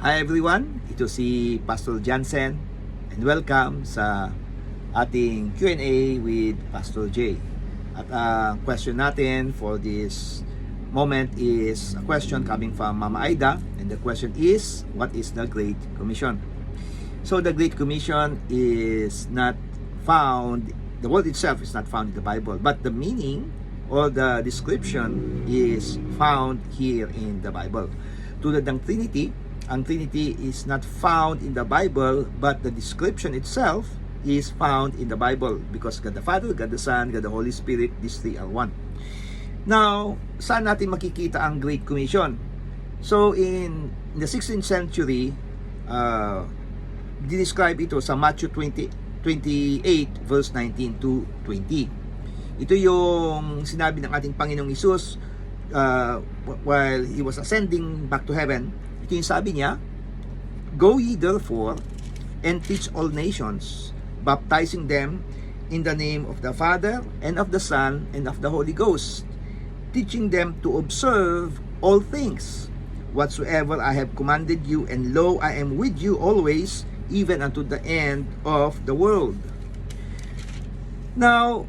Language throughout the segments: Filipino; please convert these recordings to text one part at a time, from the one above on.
Hi everyone, ito si Pastor Jansen and welcome sa ating Q&A with Pastor J. At ang question natin for this moment is a question coming from Mama Aida, and the question is, what is the Great Commission? So the Great Commission is not found, the word itself is not found in the Bible, but the meaning or the description is found here in the Bible. Tulad ng Trinity, ang Trinity is not found in the Bible, but the description itself is found in the Bible because God the Father, God the Son, God the Holy Spirit, these three are one. Now, saan natin makikita ang Great Commission? So, in the 16th century, describe ito sa Matthew 28 verse 19 to 20. Ito yung sinabi ng ating Panginoong Hesus while He was ascending back to heaven. Ito yung sabi niya, "Go ye therefore and teach all nations, baptizing them in the name of the Father and of the Son and of the Holy Ghost, teaching them to observe all things whatsoever I have commanded you, and lo, I am with you always, even unto the end of the world." Now,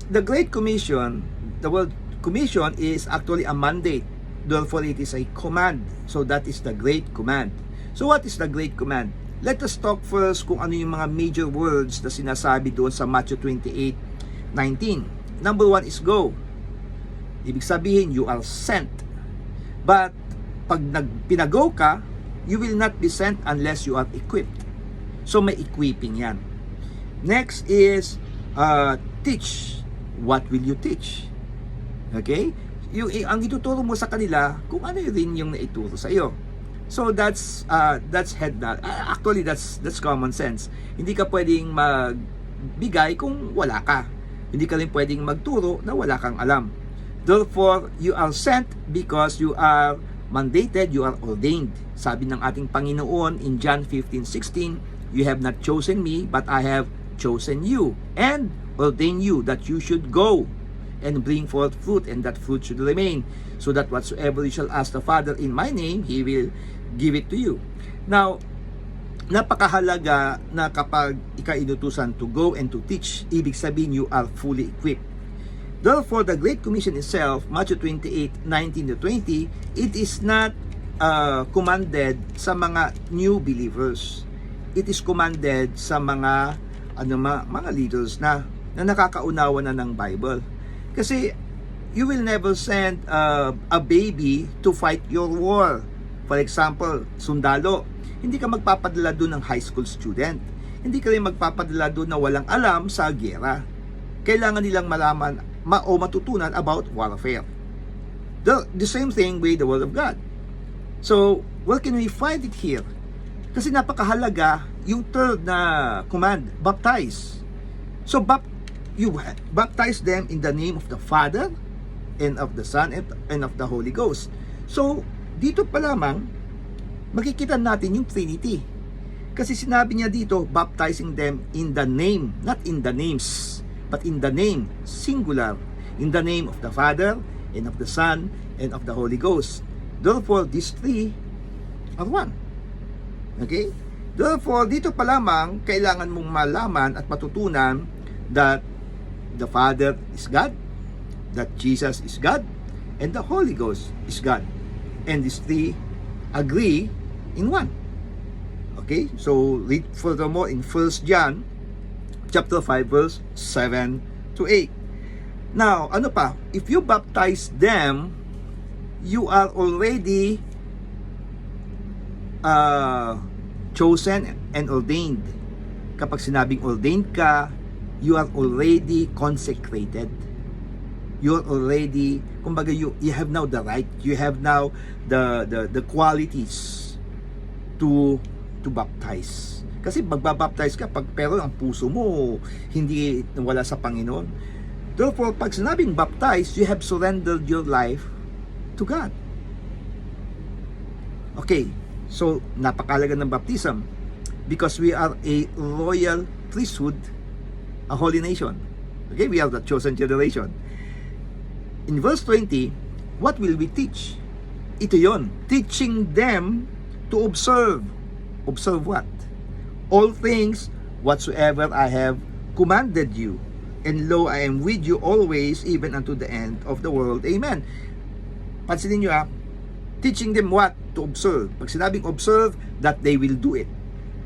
the Great Commission, the word commission is actually a mandate. Therefore, it is a command. So, that is the Great Command. So, what is the Great Command? Let us talk first kung ano yung mga major words na sinasabi doon sa Matthew 28:19. Number 1 is go. Ibig sabihin, you are sent. But, pag pinago ka, you will not be sent unless you are equipped. So, may equipping yan. Next is teach. What will you teach? Okay? Ang ituturo mo sa kanila, kung ano rin yung naituro sa iyo. So, that's actually, that's common sense. Hindi ka pwedeng magbigay kung wala ka. Hindi ka rin pwedeng magturo na wala kang alam. Therefore, you are sent because you are mandated, you are ordained. Sabi ng ating Panginoon in John 15:16, "You have not chosen me, but I have chosen you and ordained you that you should go and bring forth fruit, and that fruit should remain, so that whatsoever you shall ask the Father in my name, He will give it to you." Now, napakahalaga na kapag ika-inutusan to go and to teach, ibig sabihin you are fully equipped. Therefore, the Great Commission itself, Matthew 28:19 to 20, it is not commanded sa mga new believers. It is commanded sa mga mga leaders na nakakaunawa na ng Bible. Kasi you will never send a baby to fight your war. For example, sundalo. Hindi ka magpapadala doon ng high school student. Hindi ka rin magpapadala doon na walang alam sa giyera. Kailangan nilang malaman o matutunan about warfare. The same thing with the Word of God. So, where can we find it here? Kasi napakahalaga yung third na command, baptize. So, you baptize them in the name of the Father and of the Son and of the Holy Ghost. So, dito pa lamang makikita natin yung Trinity. Kasi sinabi niya dito, baptizing them in the name, not in the names, but in the name, singular, in the name of the Father and of the Son and of the Holy Ghost. Therefore, these three are one. Okay? Therefore, dito pa lamang kailangan mong malaman at matutunan that the Father is God, that Jesus is God, and the Holy Ghost is God. And these three agree in one. Okay? So, read furthermore in 1 John chapter 5 verse 7 to 8. Now, ano pa? If you baptize them, you are already chosen and ordained. Kapag sinabing ordained ka, you are already consecrated. You are already, kumbaga, you have now the right, you have now the qualities to baptize. Kasi magbabaptize ka pero ang puso mo hindi wala sa Panginoon. Therefore, pag sinabing baptize, you have surrendered your life to God. Okay, so napakalaga ng baptism because we are a royal priesthood, a holy nation. Okay, we are the chosen generation. In verse 20, what will we teach? Ito yon, teaching them to observe. Observe what? All things whatsoever I have commanded you. And lo, I am with you always, even unto the end of the world. Amen. Pansinin nyo teaching them what? To observe. Pag sinabing observe, that they will do it.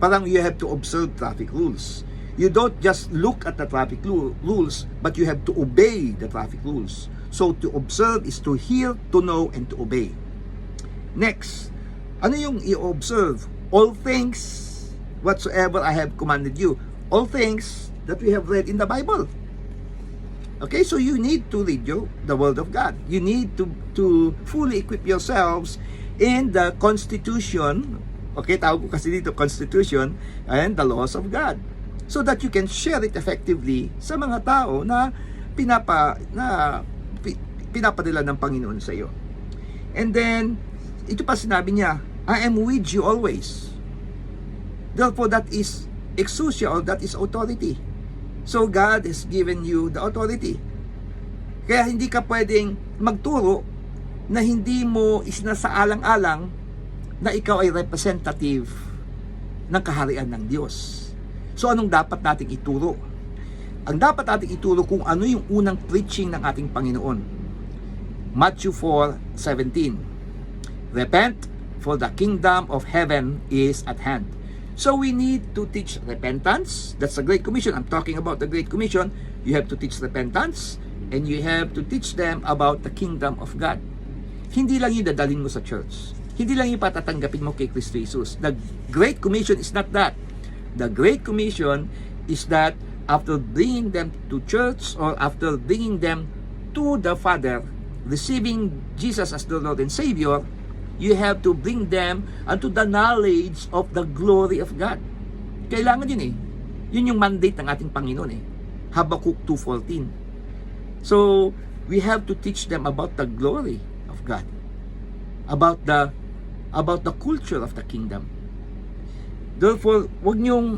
Parang you have to observe traffic rules. You don't just look at the traffic rules, but you have to obey the traffic rules. So to observe is to hear, to know, and to obey. Next, ano yung i-observe? All things whatsoever I have commanded you. All things that we have read in the Bible. Okay, so you need to read the Word of God. You need to fully equip yourselves in the Constitution. Okay, tawag ko kasi dito Constitution and the laws of God, so that you can share it effectively sa mga tao na pinapadala ng Panginoon sa iyo. And then, ito pa sinabi niya, I am with you always. Therefore, that is exousia, or that is authority. So, God has given you the authority. Kaya hindi ka pwedeng magturo na hindi mo isinasaalang-alang na ikaw ay representative ng kaharian ng Diyos. So, anong dapat nating ituro? Ang dapat nating ituro kung ano yung unang preaching ng ating Panginoon. Matthew 4:17. Repent, for the kingdom of heaven is at hand. So we need to teach repentance. That's the Great Commission. I'm talking about the Great Commission. You have to teach repentance, and you have to teach them about the kingdom of God. Hindi lang yung dadalhin mo sa church. Hindi lang yung patatanggapin mo kay Kristo Jesus. The Great Commission is not that. The Great Commission is that after bringing them to church, or after bringing them to the Father, receiving Jesus as the Lord and Savior, you have to bring them unto the knowledge of the glory of God. Kailangan yun eh. Yun yung mandate ng ating Panginoon eh. Habakkuk 2:14. So, we have to teach them about the glory of God. About the culture of the kingdom. Therefore, wag niyong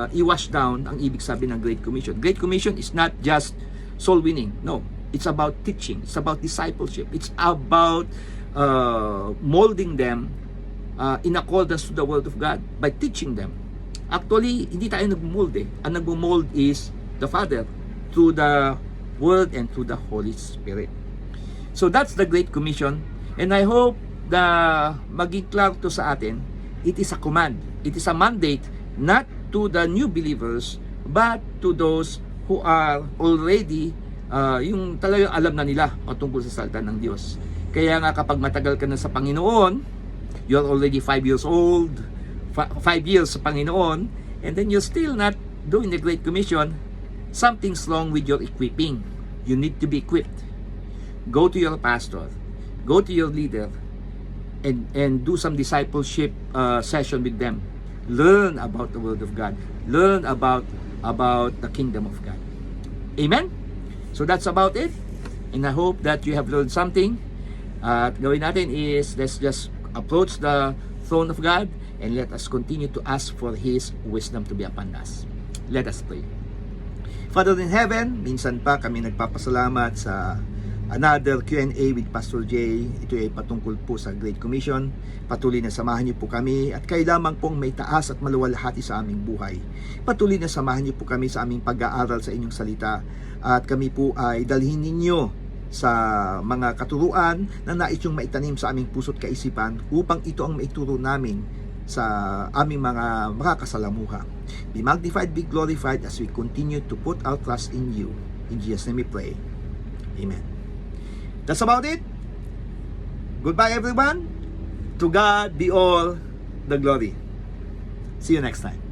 i-wash down ang ibig sabihin ng Great Commission. Great Commission is not just soul winning. No. It's about teaching. It's about discipleship. It's about molding them in accordance to the Word of God by teaching them. Actually, hindi tayo nag-mold eh. Ang nag-mold is the Father through the Word and through the Holy Spirit. So that's the Great Commission. And I hope na maging klaro to sa atin. It is a command. It is a mandate not to the new believers but to those who are already yung talagang alam na nila patungkol sa salita ng Diyos. Kaya nga kapag matagal ka na sa Panginoon, you're already 5 years old, 5 years sa Panginoon, and then you're still not doing the Great Commission, something's wrong with your equipping. You need to be equipped. Go to your pastor, go to your leader, and do some discipleship session with them. Learn about the Word of God. Learn about the kingdom of God. Amen? So that's about it. And I hope that you have learned something. At gawin natin is, let's just approach the throne of God and let us continue to ask for His wisdom to be upon us. Let us pray. Father in heaven, minsan pa kami nagpapasalamat sa another Q&A with Pastor Jay. Ito ay patungkol po sa Great Commission. Patuloy na samahan niyo po kami at kayo lamang pong may taas at maluwalhati sa aming buhay. Patuloy na samahan niyo po kami sa aming pag-aaral sa inyong salita at kami po ay dalhin ninyo sa mga katuruan na nais yung maitanim sa aming puso't kaisipan upang ito ang maituro namin sa aming mga makakasalamuha. Be magnified, be glorified as we continue to put our trust in you. In Jesus' name we pray. Amen. That's about it. Goodbye everyone. To God be all the glory. See you next time.